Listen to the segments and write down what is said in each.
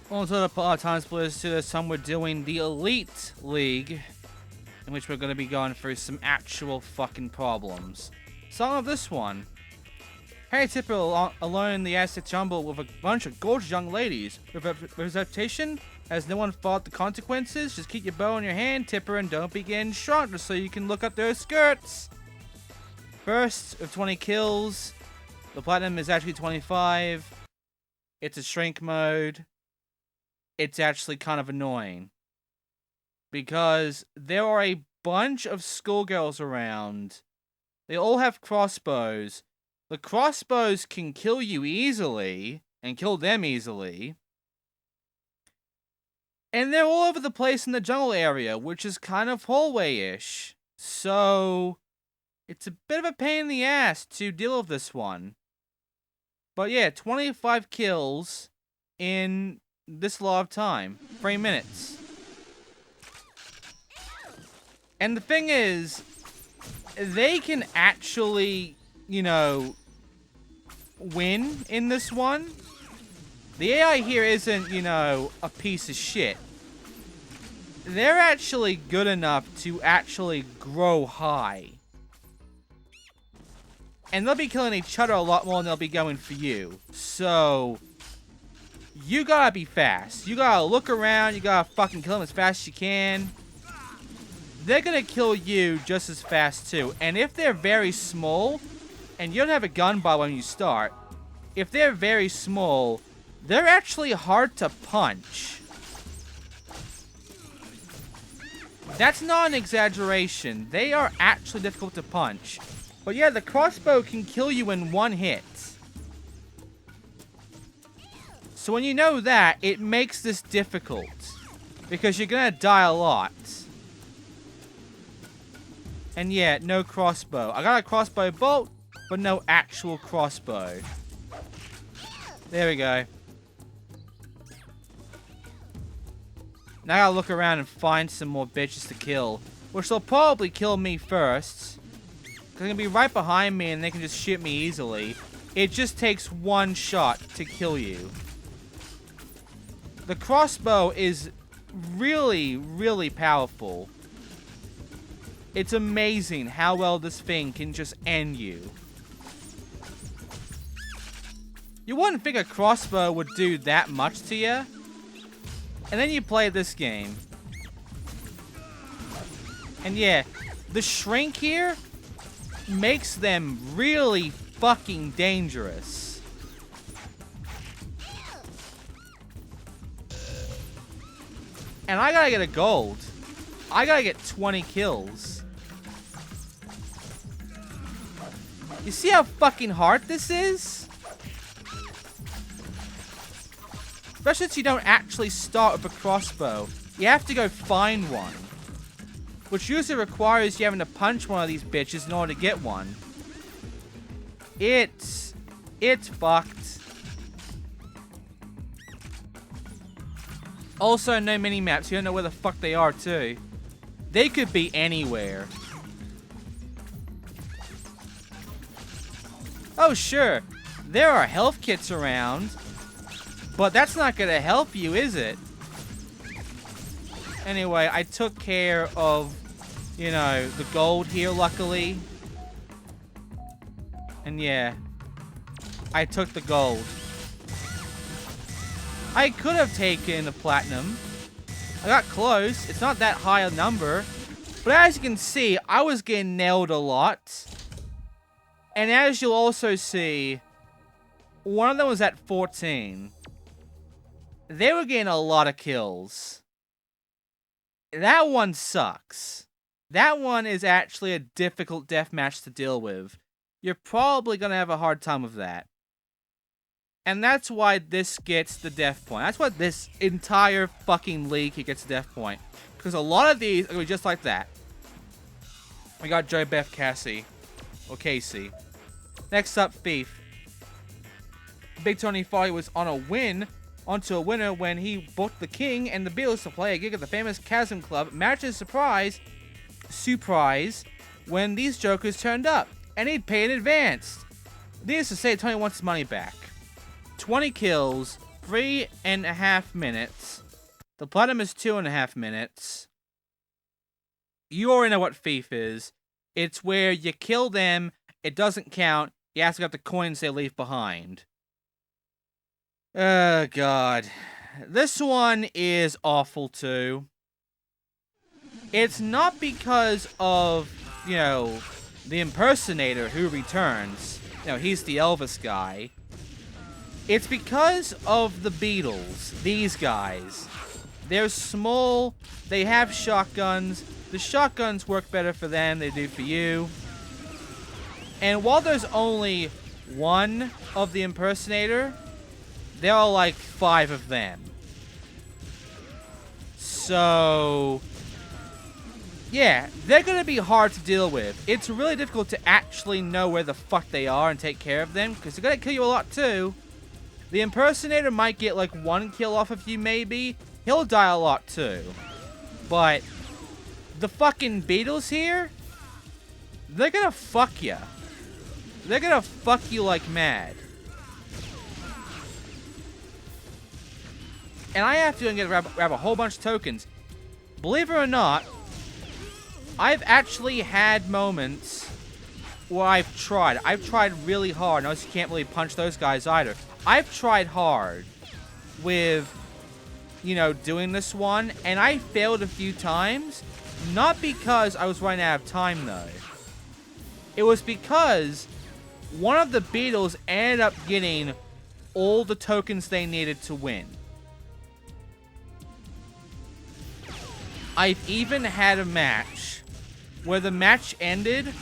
Also, the TimeSplitters to this time, we're doing the Elite League, in which we're going to be going through some actual fucking problems. Song of this one. Harry Tipper alone in the Aztec jungle with a bunch of gorgeous young ladies. With a reputation, has no one fought the consequences? Just keep your bow in your hand, Tipper, and don't be getting shot just so you can look up those skirts. First of 20 kills. The platinum is actually 25. It's a shrink mode. It's actually kind of annoying. Because there are a bunch of schoolgirls around. They all have crossbows. The crossbows can kill you easily, and kill them easily. And they're all over the place in the jungle area, which is kind of hallway-ish. So, it's a bit of a pain in the ass to deal with this one. But yeah, 25 kills in this lot of time. 3 minutes. And the thing is, they can actually, you know, win in this one. The AI here isn't, you know, a piece of shit. They're actually good enough to actually grow high. And they'll be killing each other a lot more than they'll be going for you. So, you gotta be fast. You gotta look around, you gotta fucking kill them as fast as you can. They're gonna kill you just as fast too. And if they're very small, and you don't have a gun bar when you start, if they're very small, they're actually hard to punch. That's not an exaggeration. They are actually difficult to punch. But yeah, the crossbow can kill you in one hit. So when you know that, it makes this difficult. Because you're gonna die a lot. And yeah, no crossbow. I got a crossbow bolt, but no actual crossbow. There we go. Now I gotta look around and find some more bitches to kill. Which they'll probably kill me first. They're gonna be right behind me and they can just shoot me easily. It just takes one shot to kill you. The crossbow is really, really powerful. It's amazing how well this thing can just end you. You wouldn't think a crossbow would do that much to you. And then you play this game. And yeah, the shrink here makes them really fucking dangerous. And I gotta get a gold. I gotta get 20 kills. You see how fucking hard this is? Especially since you don't actually start with a crossbow. You have to go find one. Which usually requires you having to punch one of these bitches in order to get one. It's fucked. Also, no mini-maps. You don't know where the fuck they are, too. They could be anywhere. Oh, sure. There are health kits around. But that's not gonna help you, is it? Anyway, I took care of, you know, the gold here, luckily. And yeah, I took the gold. I could have taken the platinum. I got close. It's not that high a number. But as you can see, I was getting nailed a lot. And as you'll also see, one of them was at 14. They were getting a lot of kills. That one sucks. That one is actually a difficult deathmatch to deal with. You're probably going to have a hard time with that. And that's why this gets the death point. That's why this entire fucking league here gets the death point. Because a lot of these are going to be just like that. We got Joe Beth Cassie. Or Casey. Next up, Thief. Big Tony thought he was on a win. Onto a winner when he booked the King and the Bills to play a gig at the famous Chasm Club. Matches surprise when these jokers turned up, and he'd pay in advance. Needless to say, Tony wants his money back. 20 kills, 3.5 minutes. The platinum is 2.5 minutes. You already know what thief is. It's where you kill them, it doesn't count, you have to get the coins they leave behind. Oh, God. This one is awful, too. It's not because of, you know, the impersonator who returns. You know, he's the Elvis guy. It's because of the Beatles, these guys. They're small, they have shotguns. The shotguns work better for them than they do for you. And while there's only one of the impersonator, there are like 5 of them. So, yeah, they're going to be hard to deal with. It's really difficult to actually know where the fuck they are and take care of them, because they're going to kill you a lot too. The impersonator might get like 1 kill off of you maybe. He'll die a lot too. But the fucking Beatles here, they're going to fuck you. They're going to fuck you like mad. And I have to go and grab a whole bunch of tokens. Believe it or not, I've actually had moments where I've tried. I've tried really hard. Notice you can't really punch those guys either. I've tried hard with, you know, doing this one. And I failed a few times. Not because I was running out of time, though. It was because one of the Beatles ended up getting all the tokens they needed to win. I've even had a match where the match ended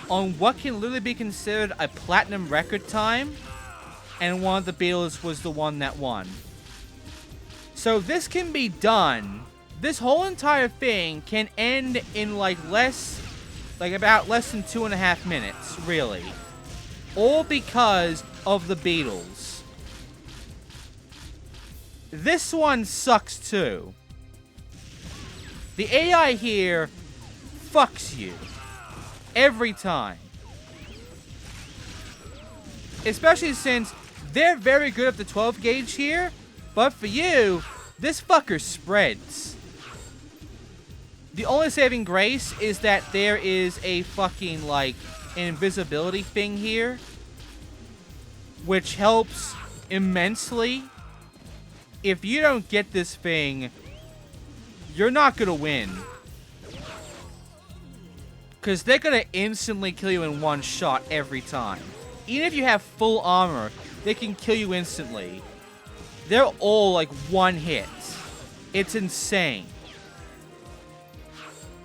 on what can literally be considered a platinum record time, and one of the Beatles was the one that won. So this can be done. This whole entire thing can end in like about less than 2.5 minutes, really. All because of the Beatles. This one sucks too. The AI here fucks you. Every time. Especially since they're very good at the 12 gauge here, but for you, this fucker spreads. The only saving grace is that there is a fucking, like, an invisibility thing here, which helps immensely. If you don't get this thing, you're not gonna win. Because they're gonna instantly kill you in one shot every time. Even if you have full armor, they can kill you instantly. They're all like one hit. It's insane.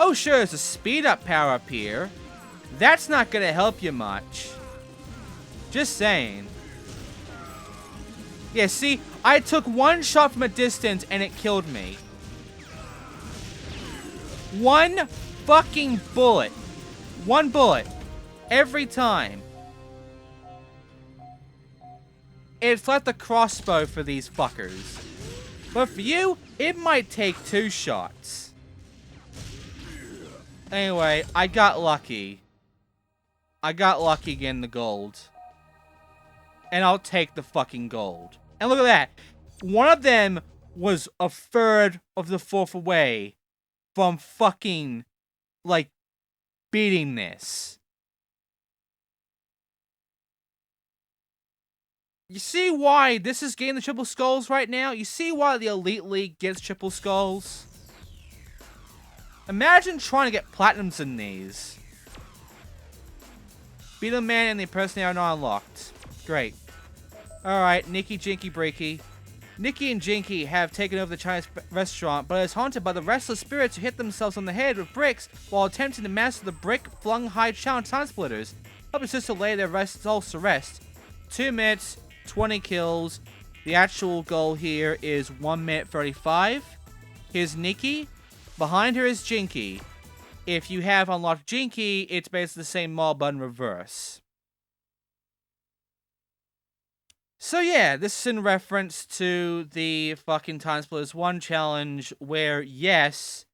Oh sure, there's a speed up power up here. That's not gonna help you much. Just saying. Yeah, see, I took one shot from a distance and it killed me. One fucking bullet. One bullet. Every time. It's like the crossbow for these fuckers. But for you, it might take 2 shots. Anyway, I got lucky. I got lucky getting the gold. And I'll take the fucking gold. And look at that. One of them was a third of the fourth away from fucking, like, beating this. You see why this is getting the triple skulls right now? You see why the Elite League gets triple skulls? Imagine trying to get platinums in these. Beetle Man and the impersonator are not unlocked. Great. Alright, Nikki, Jinky, Breaky. Nikki and Jinky have taken over the Chinese restaurant, but is haunted by the restless spirits who hit themselves on the head with bricks while attempting to master the brick-flung high challenge TimeSplitters. Help your sister lay their souls to rest. 2 minutes, 20 kills. The actual goal here is 1 minute 35. Here's Nikki. Behind her is Jinky. If you have unlocked Jinky, it's basically the same mob but in reverse. So yeah, this is in reference to the fucking TimeSplitters 1 challenge where, yes,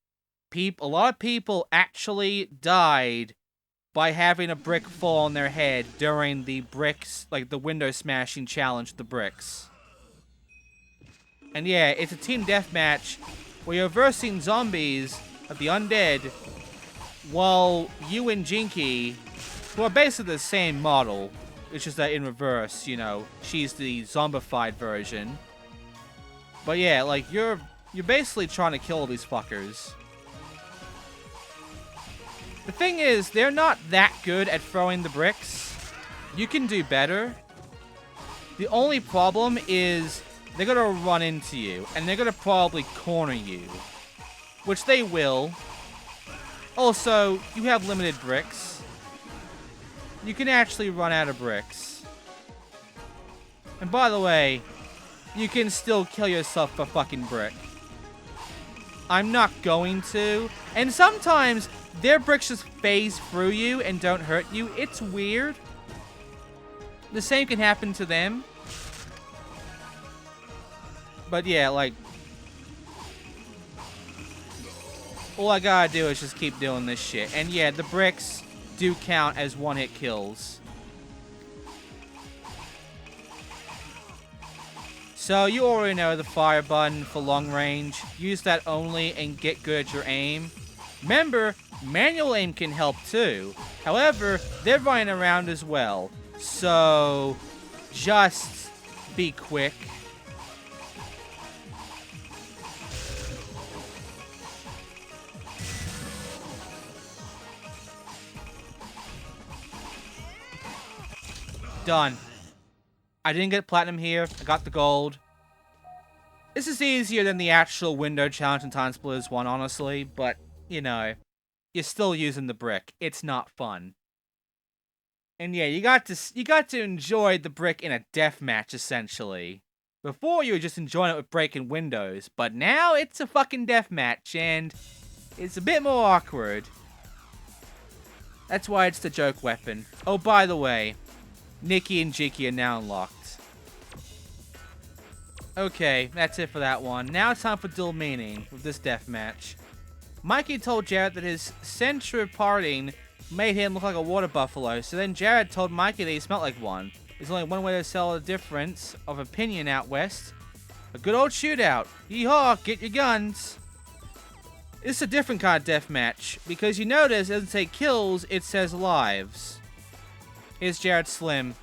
a lot of people actually died by having a brick fall on their head during the bricks, like the window smashing challenge, the bricks. And yeah, it's a team deathmatch where you're versing zombies of the undead, while you and Jinky, who are basically the same model, it's just that in reverse, you know, she's the zombified version. But yeah, like, you're basically trying to kill these fuckers. The thing is, they're not that good at throwing the bricks. You can do better. The only problem is they're gonna run into you, and they're gonna probably corner you. Which they will. Also, you have limited bricks. You can actually run out of bricks. And by the way, you can still kill yourself for fucking brick. I'm not going to. And sometimes their bricks just phase through you and don't hurt you. It's weird. The same can happen to them. But yeah, like, all I gotta do is just keep doing this shit. And yeah, the bricks do count as one-hit kills. So you already know the fire button for long range. Use that only and get good at your aim. Remember, manual aim can help too. However, they're running around as well. So just be quick. Done. I didn't get platinum here. I got the gold. This is easier than the actual window challenge in TimeSplitters 1, honestly. But, you know, you're still using the brick. It's not fun. And yeah, you got to enjoy the brick in a deathmatch, essentially. Before, you were just enjoying it with breaking windows. But now, it's a fucking deathmatch, and it's a bit more awkward. That's why it's the joke weapon. Oh, by the way, Nikki and Jiki are now unlocked. Okay, that's it for that one. Now it's time for dual meaning with this deathmatch. Mikey told Jared that his center parting made him look like a water buffalo, so then Jared told Mikey that he smelled like one. There's only one way to sell a difference of opinion out west. A good old shootout. Yeehaw, get your guns. This is a different kind of deathmatch, because you notice it doesn't say kills, it says lives. Here's Jared Slim.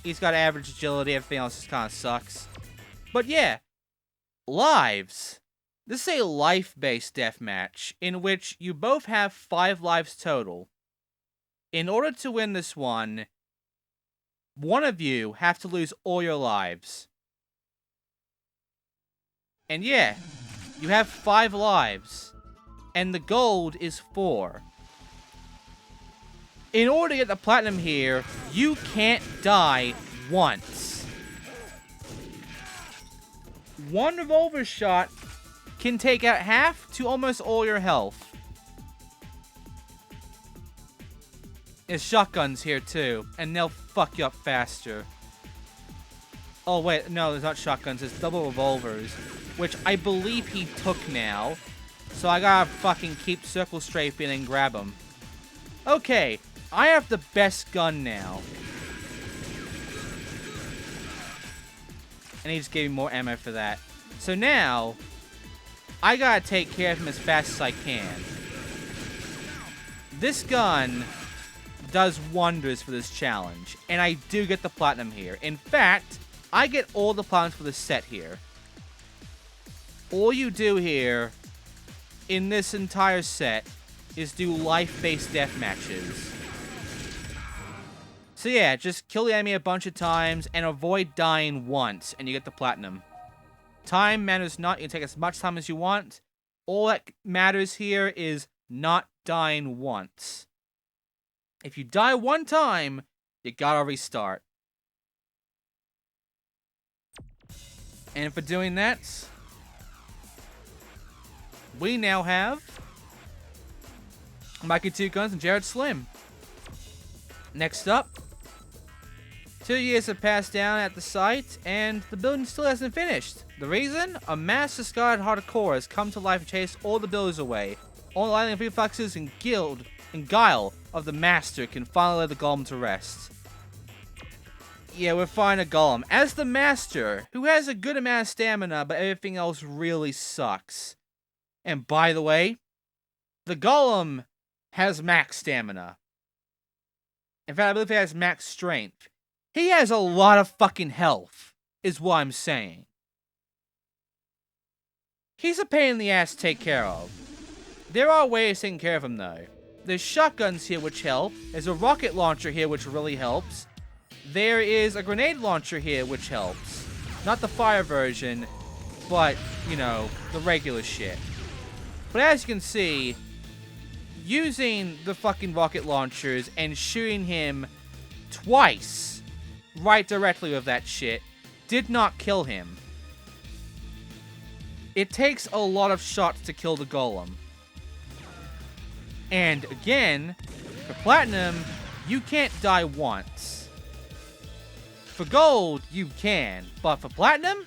He's got average agility, everything else just kind of sucks. But yeah, lives. This is a life-based deathmatch, in which you both have 5 lives total. In order to win this one of you have to lose all your lives. And yeah, you have 5 lives, and the gold is 4. In order to get the platinum here, you can't die once. One revolver shot can take out half to almost all your health. There's shotguns here too, and they'll fuck you up faster. Oh wait, no, there's not shotguns, it's double revolvers, which I believe he took now. So I gotta fucking keep circle strafing and grab him. Okay, I have the best gun now. And he just gave me more ammo for that. So now, I gotta take care of him as fast as I can. This gun does wonders for this challenge, and I do get the platinum here. In fact, I get all the platinums for the set here. All you do here, in this entire set, is do life-based death matches. So yeah, just kill the enemy a bunch of times, and avoid dying once, and you get the platinum. Time matters not, you can take as much time as you want. All that matters here is not dying once. If you die one time, you gotta restart. And for doing that, we now have Mikey 2 Guns and Jared Slim. Next up, 2 years have passed down at the site, and the building still hasn't finished. The reason? A mass discarded hardcore has come to life and chased all the builders away. Only the lightning reflexes and guile of the master can finally lay the golem to rest. Yeah, we're fighting a Golem. As the Master, who has a good amount of stamina, but everything else really sucks. And by the way, the Golem has max stamina. In fact, I believe he has max strength. He has a lot of fucking health, is what I'm saying. He's a pain in the ass to take care of. There are ways to take care of him, though. There's shotguns here which help. There's a rocket launcher here which really helps. There is a grenade launcher here which helps. Not the fire version, but, you know, the regular shit. But as you can see, using the fucking rocket launchers and shooting him twice right directly with that shit did not kill him. It takes a lot of shots to kill the Golem. And again, for Platinum, you can't die once. For Gold, you can. But for Platinum,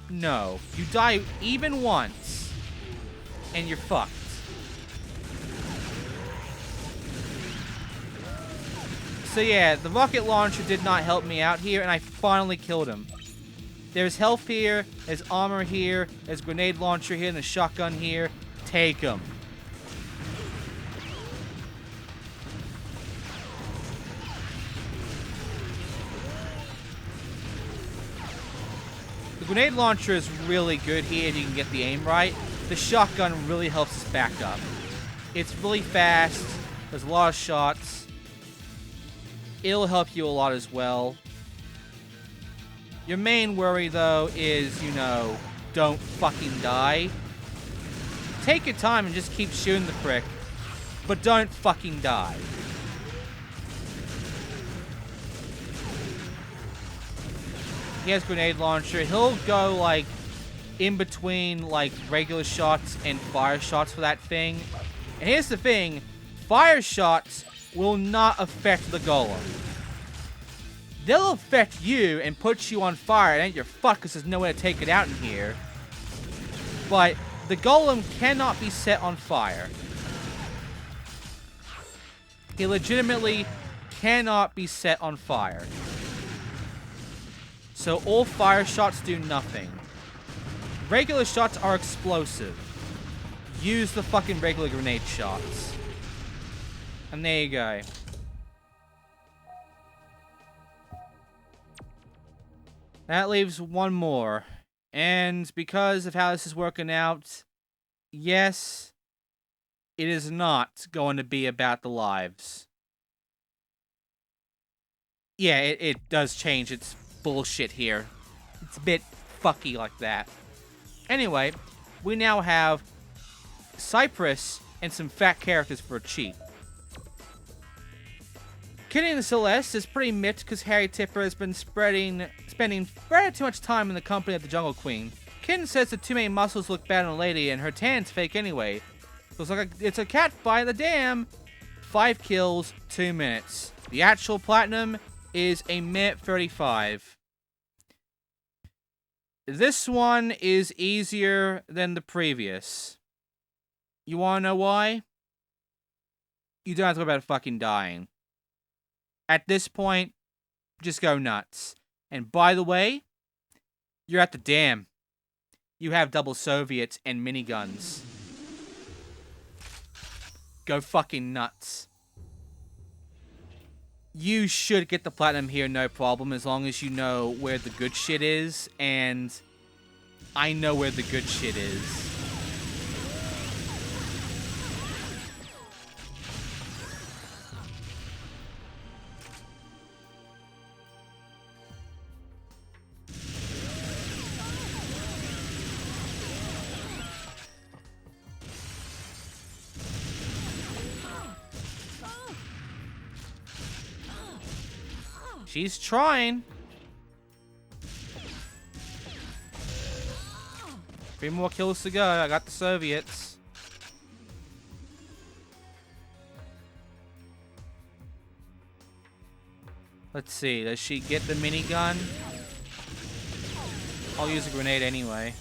no. You die even once, and you're fucked. So yeah, the rocket launcher did not help me out here, and I finally killed him. There's health here, there's armor here, there's grenade launcher here, and a shotgun here. Take him. The grenade launcher is really good here if you can get the aim right. The shotgun really helps us back up. It's really fast, there's a lot of shots. It'll help you a lot as well. Your main worry, though, is, you know, don't fucking die. Take your time and just keep shooting the prick, but don't fucking die. He has grenade launcher. He'll go, like, in between, like, regular shots and fire shots for that thing. And here's the thing. Fire shots will not affect the Golem. They'll affect you and put you on fire, and then you're fucked because there's no way to take it out in here. But the Golem cannot be set on fire. He legitimately cannot be set on fire. So all fire shots do nothing. Regular shots are explosive. Use the fucking regular grenade shots. And there you go. That leaves one more. And because of how this is working out, yes, it is not going to be about the lives. Yeah, it does change its bullshit here. It's a bit fucky like that. Anyway, we now have Cypress and some fat characters for cheap. Killing the Celeste is pretty miffed because Harry Tipper has been spending very too much time in the company of the Jungle Queen. Kitten says the too many muscles look bad on a lady and her tan's fake anyway. Looks like it's a cat fight at the dam. 5 kills, 2 minutes. The actual platinum is 1:35 minutes. This one is easier than the previous. You wanna know why? You don't have to worry about fucking dying. At this point, just go nuts. And by the way, you're at the dam. You have double Soviets and miniguns. Go fucking nuts. You should get the platinum here, no problem, as long as you know where the good shit is, and I know where the good shit is. She's trying. 3 more kills to go. I got the Soviets. Let's see. Does she get the minigun? I'll use a grenade anyway.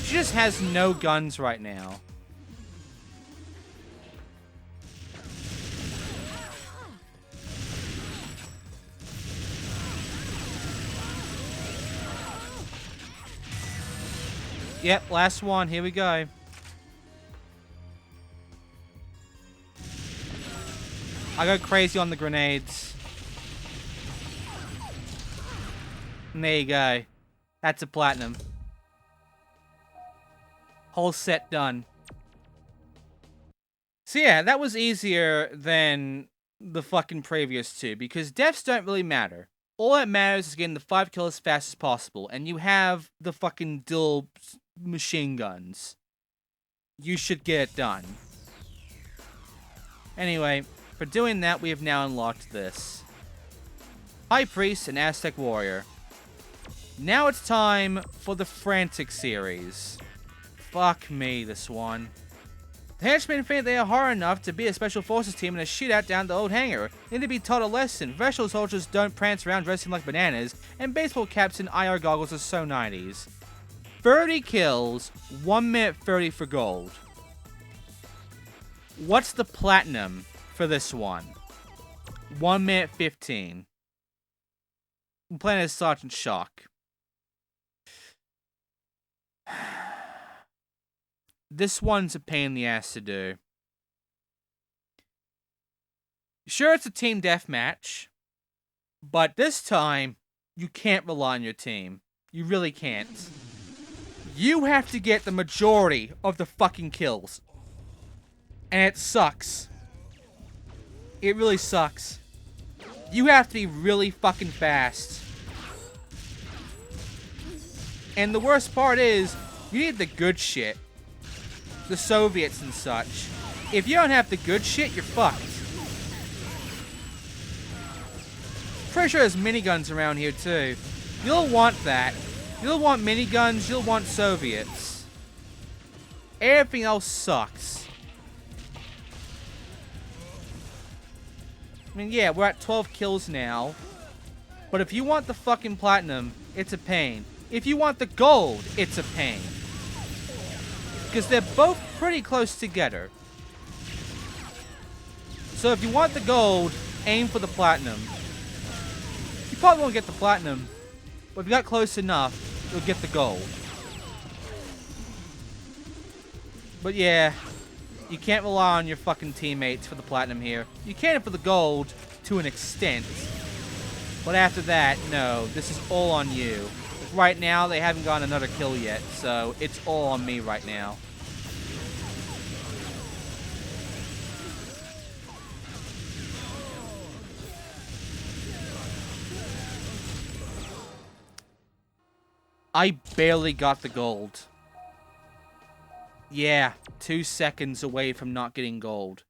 She just has no guns right now. Yep, last one. Here we go. I go crazy on the grenades. And there you go. That's a platinum. Whole set done. So yeah, that was easier than the fucking previous two, because deaths don't really matter. All that matters is getting the 5 kills as fast as possible, and you have the fucking dual machine guns. You should get it done. Anyway, for doing that, we have now unlocked this. High Priest and Aztec Warrior. Now it's time for the Frantic series. Fuck me, this one. The Henchmen think they are hard enough to beat a special forces team in a shootout down the old hangar. They need to be taught a lesson. Professional soldiers don't prance around dressing like bananas, and baseball caps and IR goggles are so 90s. 30 kills, 1 minute 30 for gold. What's the platinum for this one? 1 minute 15. I'm playing as Sergeant Shock. This one's a pain in the ass to do. Sure, it's a team deathmatch, but this time, you can't rely on your team. You really can't. You have to get the majority of the fucking kills. And it sucks. It really sucks. You have to be really fucking fast. And the worst part is, you need the good shit. The Soviets and such. If you don't have the good shit, you're fucked. Pretty sure there's miniguns around here too. You'll want that. You'll want miniguns, you'll want Soviets. Everything else sucks. I mean, yeah, we're at 12 kills now. But if you want the fucking platinum, it's a pain. If you want the gold, it's a pain. Because they're both pretty close together. So if you want the gold, aim for the platinum. You probably won't get the platinum, but if you got close enough, you'll get the gold. But yeah, you can't rely on your fucking teammates for the platinum here. You can for the gold, to an extent. But after that, no, this is all on you. Right now, they haven't gotten another kill yet, so it's all on me right now. I barely got the gold. Yeah, 2 seconds away from not getting gold.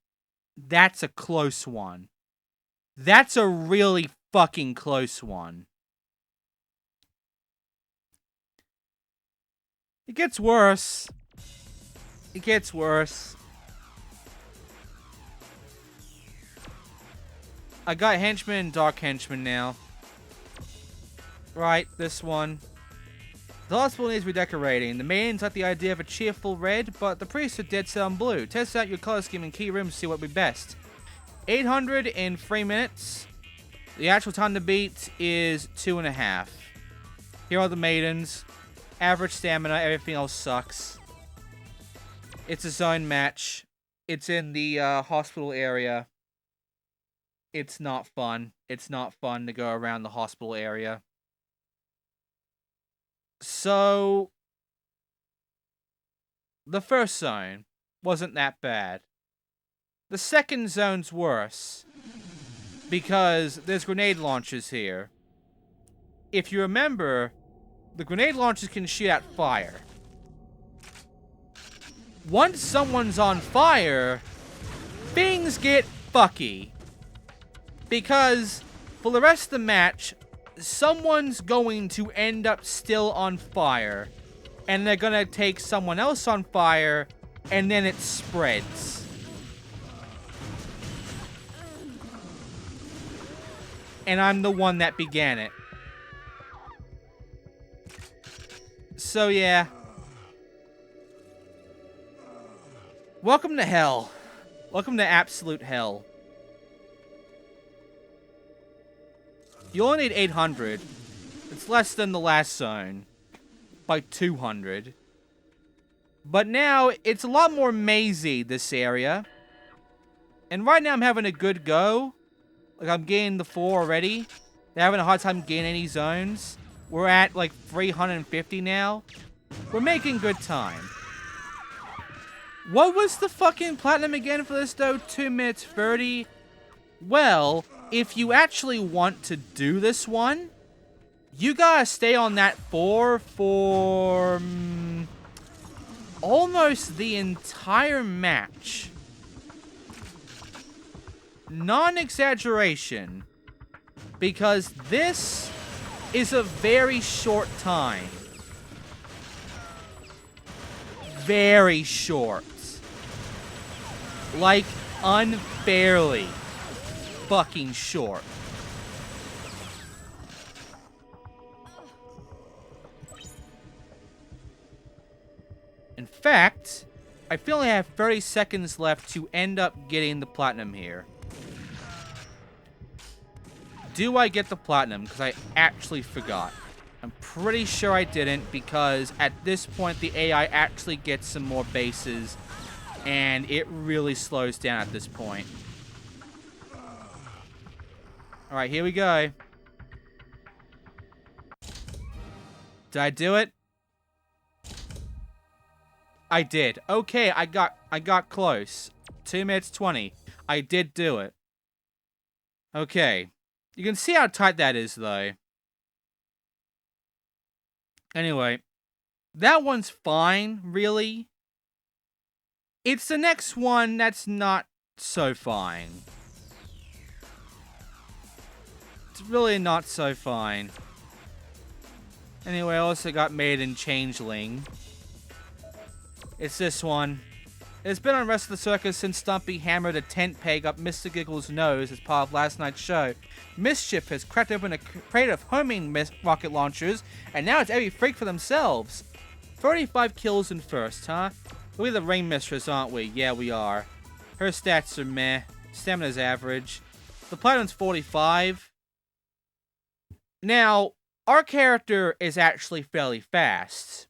That's a close one. That's a really fucking close one. It gets worse. It gets worse. I got Henchmen and Dark Henchmen now. Right, this one. The hospital needs redecorating. The maidens like the idea of a cheerful red, but the priests are dead set on blue. Test out your color scheme in key rooms to see what would be best. 800 in 3 minutes. The actual time to beat is 2.5. Here are the maidens. Average stamina, everything else sucks. It's a zone match. It's in the hospital area. It's not fun. It's not fun to go around the hospital area. So, the first zone wasn't that bad. The second zone's worse, because there's grenade launchers here. If you remember, the grenade launchers can shoot out fire. Once someone's on fire, things get fucky. Because, for the rest of the match, someone's going to end up still on fire. And they're gonna take someone else on fire, and then it spreads. And I'm the one that began it. So yeah. Welcome to hell. Welcome to absolute hell. You only need 800. It's less than the last zone. By 200. But now, it's a lot more mazy, this area. And right now, I'm having a good go. Like, I'm getting the 4 already. They're having a hard time getting any zones. We're at, like, 350 now. We're making good time. What was the fucking platinum again for this, though? 2 minutes 30? Well, if you actually want to do this one, you gotta stay on that 4 for... almost the entire match. Non-exaggeration. Because this is a very short time. Very short. Like, unfairly fucking short. In fact, I feel I have 30 seconds left to end up getting the platinum here. Do I get the platinum? Because I actually forgot. I'm pretty sure I didn't, because at this point the AI actually gets some more bases and it really slows down at this point. Alright, here we go. Did I do it? I did. Okay, I got close. 2 minutes 20. I did do it. Okay. You can see how tight that is, though. Anyway. That one's fine, really. It's the next one that's not so fine. It's really not so fine. Anyway, I also got Made in Changeling. It's this one. It's been on Rest of the Circus since Stumpy hammered a tent peg up Mr. Giggle's nose as part of last night's show. Mischief has cracked open a crate of homing rocket launchers, and now it's every freak for themselves. 35 kills in first, huh? We're the Ring Mistress, aren't we? Yeah, we are. Her stats are meh. Stamina's average. The platinum's 45. Now, our character is actually fairly fast.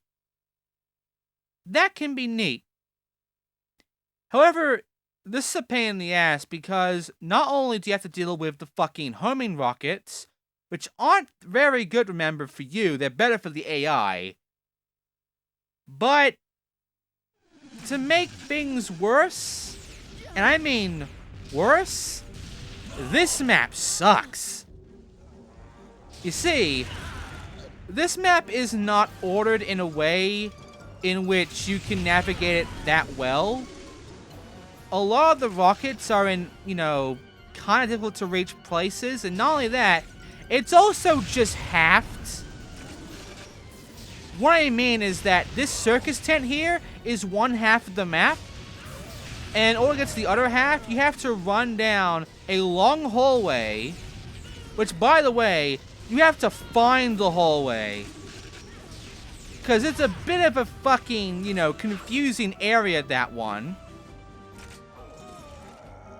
That can be neat. However, this is a pain in the ass because not only do you have to deal with the fucking homing rockets, which aren't very good, remember, for you, they're better for the AI, but to make things worse, and I mean worse, this map sucks. You see, this map is not ordered in a way in which you can navigate it that well. A lot of the rockets are in, you know, kind of difficult to reach places, and not only that, it's also just halved. What I mean is that this circus tent here is one half of the map, and in order to get to the other half, you have to run down a long hallway, which, by the way, you have to find the hallway. Because it's a bit of a fucking, you know, confusing area, that one.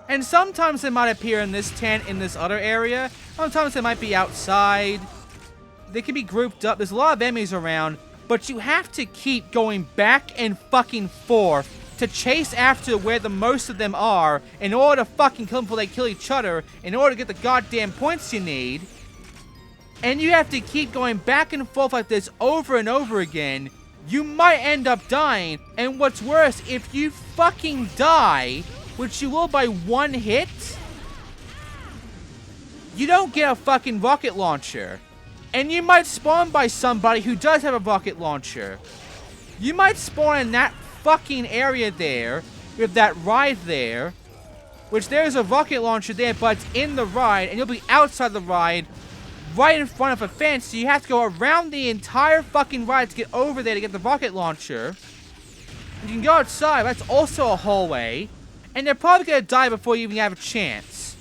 And sometimes they might appear in this tent in this other area. Sometimes they might be outside. They can be grouped up. There's a lot of enemies around. But you have to keep going back and fucking forth to chase after where the most of them are in order to fucking kill them before they kill each other, in order to get the goddamn points you need. And you have to keep going back and forth like this over and over again. You might end up dying. And what's worse, if you fucking die, which you will by one hit, you don't get a fucking rocket launcher. And you might spawn by somebody who does have a rocket launcher. You might spawn in that fucking area there, with that ride there, which there's a rocket launcher there, but it's in the ride, and you'll be outside the ride, right in front of a fence, so you have to go around the entire fucking ride to get over there to get the rocket launcher. You can go outside, that's also a hallway, and they're probably gonna die before you even have a chance.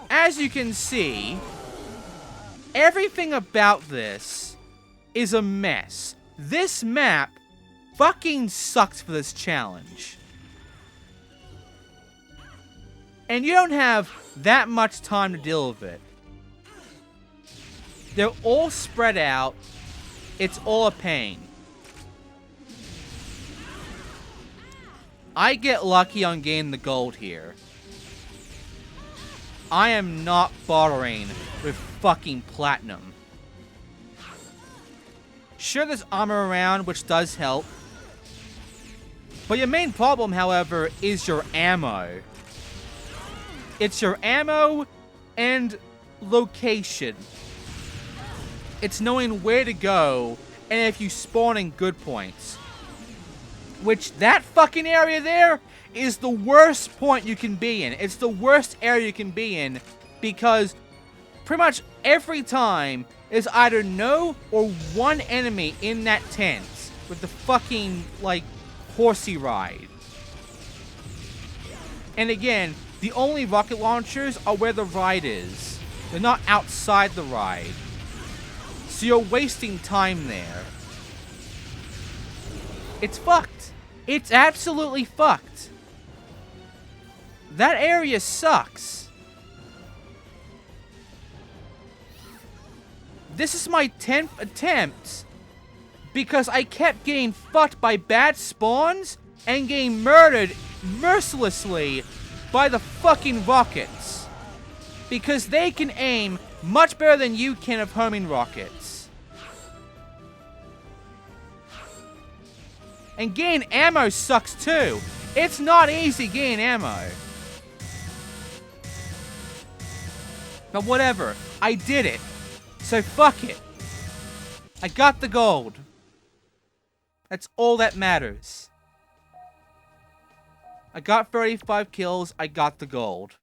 As you can see, everything about this is a mess. This map fucking sucks for this challenge. And you don't have that much time to deal with it. They're all spread out. It's all a pain. I get lucky on getting the gold here. I am not bothering with fucking platinum. Sure, there's armor around, which does help. But your main problem, however, is your ammo. It's your ammo and location. It's knowing where to go and if you spawn in good points. Which, that fucking area there is the worst point you can be in. It's the worst area you can be in because pretty much every time there's either no or one enemy in that tent with the fucking, like, horsey ride. And again, the only rocket launchers are where the ride is. They're not outside the ride. So you're wasting time there. It's fucked. It's absolutely fucked. That area sucks. This is my 10th attempt because I kept getting fucked by bad spawns and getting murdered mercilessly by the fucking rockets. Because they can aim much better than you can of homing rockets. And getting ammo sucks too. It's not easy getting ammo. But whatever, I did it. So fuck it. I got the gold. That's all that matters. I got 35 kills, I got the gold.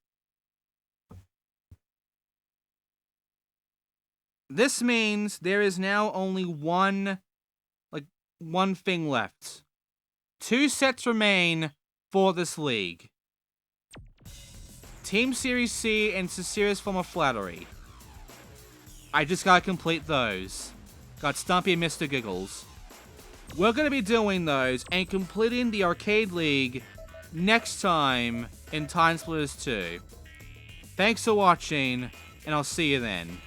This means there is now only one thing left. 2 sets remain for this league. Team Series C and Sincerest Form of Flattery. I just gotta complete those. Got Stumpy and Mr. Giggles. We're gonna be doing those and completing the Arcade League next time in TimeSplitters 2. Thanks for watching, and I'll see you then.